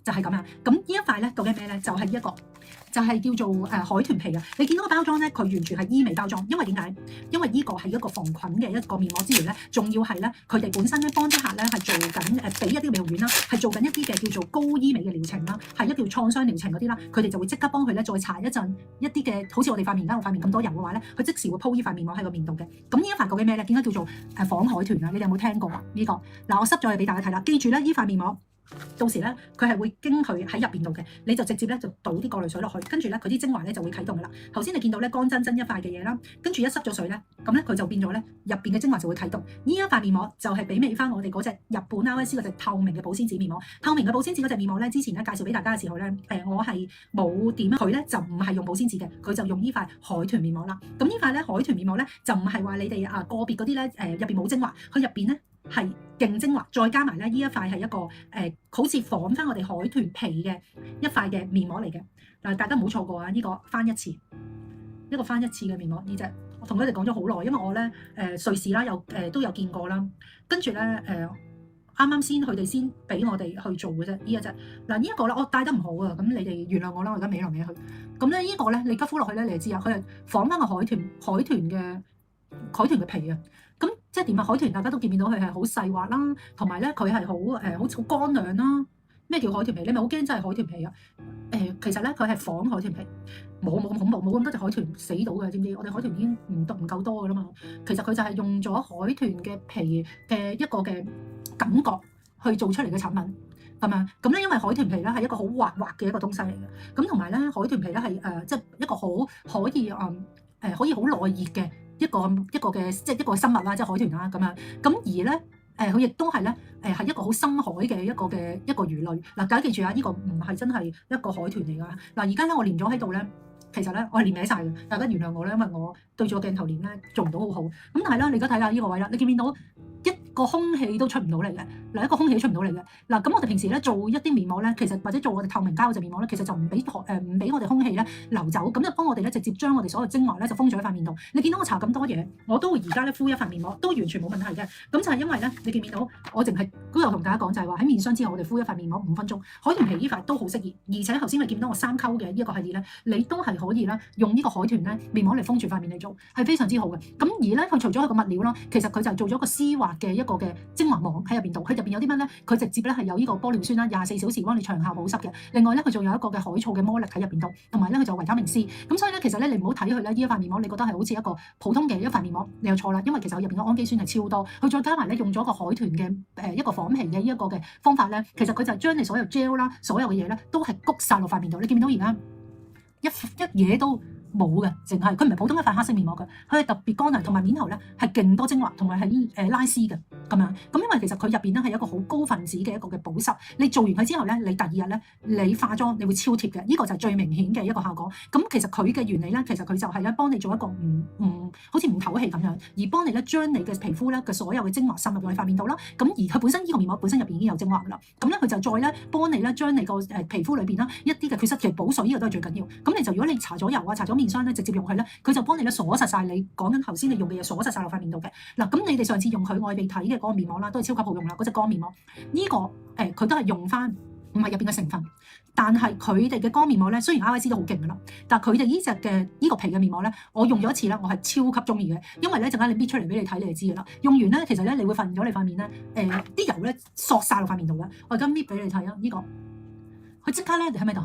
就係咁樣。咁呢一塊咧究竟咩咧？就係呢一個。就係叫做海豚皮啊！你見到個包裝咧，佢完全係醫美包裝，因為點解？因為呢個係一個防菌嘅一個面膜之餘咧，仲要係咧佢哋本身咧幫啲客咧係做緊俾一啲美容院啦，係做緊一啲嘅叫做高醫美嘅療程啦，係一條創傷療程嗰啲啦，佢哋就會即刻幫佢咧再搽一陣一啲嘅，好似我哋塊面而家我塊面咁多油嘅話咧，佢即時會鋪呢塊面膜喺個面度嘅。咁呢一塊究竟咩咧？點解叫做仿海豚啊？你哋有冇聽過啊？呢個嗱，我濕咗去俾大家睇啦，記住咧，呢塊面膜。到時咧，佢係會經佢喺入邊度嘅，你就直接咧就倒啲過濾水落去，跟住咧佢啲精華咧就會啟動噶啦。頭先你見到咧乾真真一塊嘅嘢啦，跟住一濕咗水咧，咁咧佢就變咗咧入邊嘅精華就會啟動。呢一塊面膜就係媲美翻我哋嗰隻日本 RIC 嗰隻透明嘅保鮮紙面膜。透明嘅保鮮紙嗰隻面膜咧，之前咧介紹俾大家嘅時候咧，我係冇點佢咧就唔係用保鮮紙嘅，佢就用呢塊海豚面膜啦。咁呢塊咧海豚面膜咧就唔係話你哋個別嗰啲咧入邊冇精華，佢入邊咧。係勁精華，再加埋咧呢一塊係一個好似仿翻我哋海豚皮嘅一塊嘅面膜嚟嘅。嗱，大家唔好錯過啊！呢個翻一次，一個翻一次嘅面膜呢隻，我同佢哋講咗好耐，因為我咧瑞士啦，都有見過啦。跟住咧啱啱先佢哋先俾我哋去做嘅啫，呢一隻嗱呢一個咧我戴得唔好啊，咁你哋原諒我啦，我而家美來美去。咁咧呢個咧你急敷落去咧，你就知啊，佢係仿翻個海豚嘅皮啊。咁即係點啊？海豚大家都見到佢係好細滑啦，同埋咧佢係好乾涼啦。咩叫海豚皮？你咪好驚真係海豚皮啊？其實咧佢係仿海豚皮，冇咁恐怖，冇咁多隻海豚死到嘅，知唔知？我哋海豚已經唔夠多嘅啦嘛。其實佢就係用咗海豚嘅皮嘅一個嘅感覺去做出嚟嘅產品咁樣。咁咧因為海豚皮咧係一個好滑滑嘅一個東西嚟嘅，咁同埋咧海豚皮咧係即係一個好可以可以好耐熱嘅。一個嘅即係一個生物啦，即係海豚啦咁樣。咁而咧佢亦都係咧係一個好深海嘅一個魚類。嗱，大家記住啊，呢個唔係真係一個海豚嚟㗎。嗱，而家咧我連咗喺度咧，其實咧我係連歪晒嘅，大家原諒我咧，因為我對住個鏡頭連咧做唔到好好。咁但係咧，你而家睇下呢個位啦，你見唔見到一個空氣都出唔到嚟嘅？嗱，一個空氣都出唔到嚟嘅。嗱，咁我哋平時咧做一啲面膜咧，其實或者做我哋透明膠嗰隻面膜咧，其實就唔俾我哋空氣咧流走，咁就幫我哋咧直接將我哋所有精華咧就封咗喺塊面度。你見到我搽咁多嘢，我都而家咧敷一塊面膜都完全冇問題嘅。咁就係因為咧，你見唔見到我淨係都有同大家講就係話喺面霜之後，我哋敷一塊面膜5分鐘，海豚皮呢塊都好適宜。而且頭先你見到我3溝嘅呢一個系列咧，你都係可以啦，用呢個海豚咧面膜嚟封住塊面嚟做，係非常之好嘅。咁而咧佢除咗佢個物料啦，其實佢就做咗個絲滑嘅一個嘅精華網喺入邊度。佢入邊有啲乜咧？佢直接咧係有呢個玻尿酸啦，24小時幫你長效保濕嘅。另外咧，佢仲有一個嘅海草嘅魔力喺入邊度，同埋咧佢就維他命 C。咁所以咧，其實咧你唔好睇佢咧呢一塊面膜，你覺得係好似一個普通嘅一塊面膜，你又錯啦。因為其實佢入邊嘅氨基酸係超多，佢再加埋咧用咗個海豚嘅一個仿皮嘅呢一個嘅方法咧，其實佢就將你所有 gel 啦，所有嘅嘢咧都係谷晒落塊面度。你見唔見到而家一嘢都冇嘅，淨係佢唔係普通一塊黑色面膜嘅，佢係特別乾涼，同埋面頭咧係勁多精華，同埋係拉絲嘅咁樣。咁因為其實佢入邊咧係一個好高分子嘅一個嘅保濕，你做完佢之後咧，你第2日咧你化妝你會超貼嘅，呢個就係最明顯嘅一個效果。咁其實佢嘅原理咧，其實佢就係咧幫你做一個好似唔透氣咁樣，而幫你咧將你嘅皮膚咧嘅所有嘅精華滲入你塊面度啦。咁而佢本身呢個面膜本身入邊已經有精華噶啦，咁咧佢就再咧幫你咧將你個皮膚裏邊啦一啲嘅缺失嘅補水，呢個都係最緊要。咁你就如果你搽咗油啊，搽咗面霜咧，直接用佢咧，佢就幫你咧鎖實晒你講緊頭先你用嘅嘢，鎖實晒落塊面度嘅。嗱，咁你哋上次用佢愛鼻涕嘅嗰個面膜啦，都係超級好用啦，嗰隻乾面膜。呢個佢都係用翻唔係入邊嘅成分，但係佢哋嘅乾面膜咧，雖然 RIC 都好勁噶啦，但係佢哋呢隻嘅呢個皮嘅面膜咧，我用咗一次啦，我係超級中意嘅，因為咧陣間你搣出嚟俾你睇，你就知噶啦。用完咧，其實咧你會發現咗你塊面咧，啲油咧索晒落塊面度嘅。我而家搣俾你睇啊，呢個佢即刻咧喺咪度？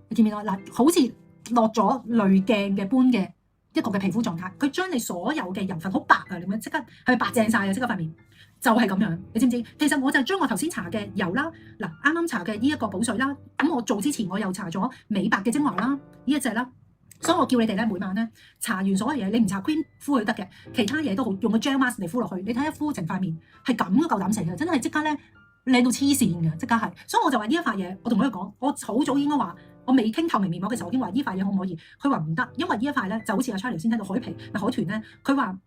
你見唔見到？嗱，好似落咗濾鏡嘅般嘅一個嘅皮膚狀態，佢將你所有嘅油份好白啊，你咪即刻係白淨晒啊！即刻塊面就係咁樣，你知唔知？其實我就係將我頭先搽嘅油啦，嗱啱啱搽嘅呢一個補水啦，咁我做之前我又搽咗美白嘅精華啦，呢一隻啦，所以我叫你哋咧每晚咧搽完所有嘢，你唔搽 cream 敷佢得嘅，其他嘢都好，用個 gel mask 嚟敷落去，你睇一敷成塊面係咁都夠膽死嘅，真係即刻咧靚到黐線嘅，即刻係。所以我就話呢一塊嘢，我同佢講，我好早應該話。我未傾透明面膜嘅時候，我已經話呢塊嘢可唔可以？佢話唔得，因為呢一塊咧就好似阿 Charlie 先睇到海豚咧，佢話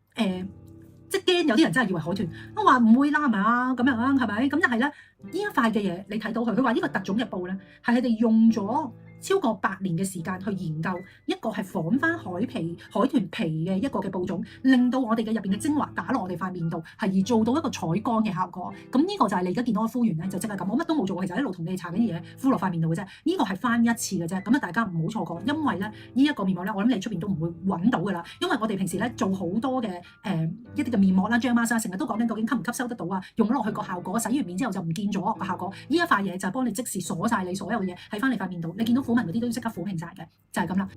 即係驚有啲人真係以為海豚，我話唔會啦嘛，咁樣係咪？咁但係咧呢一塊嘅嘢你睇到佢話呢個特種日報咧係佢哋用咗超過8年嘅時間去研究一個係仿翻海豚皮嘅一個嘅布種，令到我哋嘅入邊嘅精華打落我哋塊面度，係而做到一個採光嘅效果。咁呢個就係你而家見到我敷完咧，就即係咁，我乜都冇做，其實一路同你哋搽緊嘢敷落塊面度嘅啫。呢個係翻一次嘅啫，咁啊大家唔好錯過，因為咧呢一個面膜咧，我諗你出邊都唔會揾到噶啦，因為我哋平時咧做好多嘅一啲嘅面膜啦、gel mask 成日都講緊究竟吸唔吸收得到啊，用咗落去個效果，洗完面之後就唔見咗個效果。呢一塊嘢就係幫你即時鎖晒你所有嘅嘢喺翻你塊面度，你見到苦紋嗰啲都即刻撫平晒嘅，就係咁啦。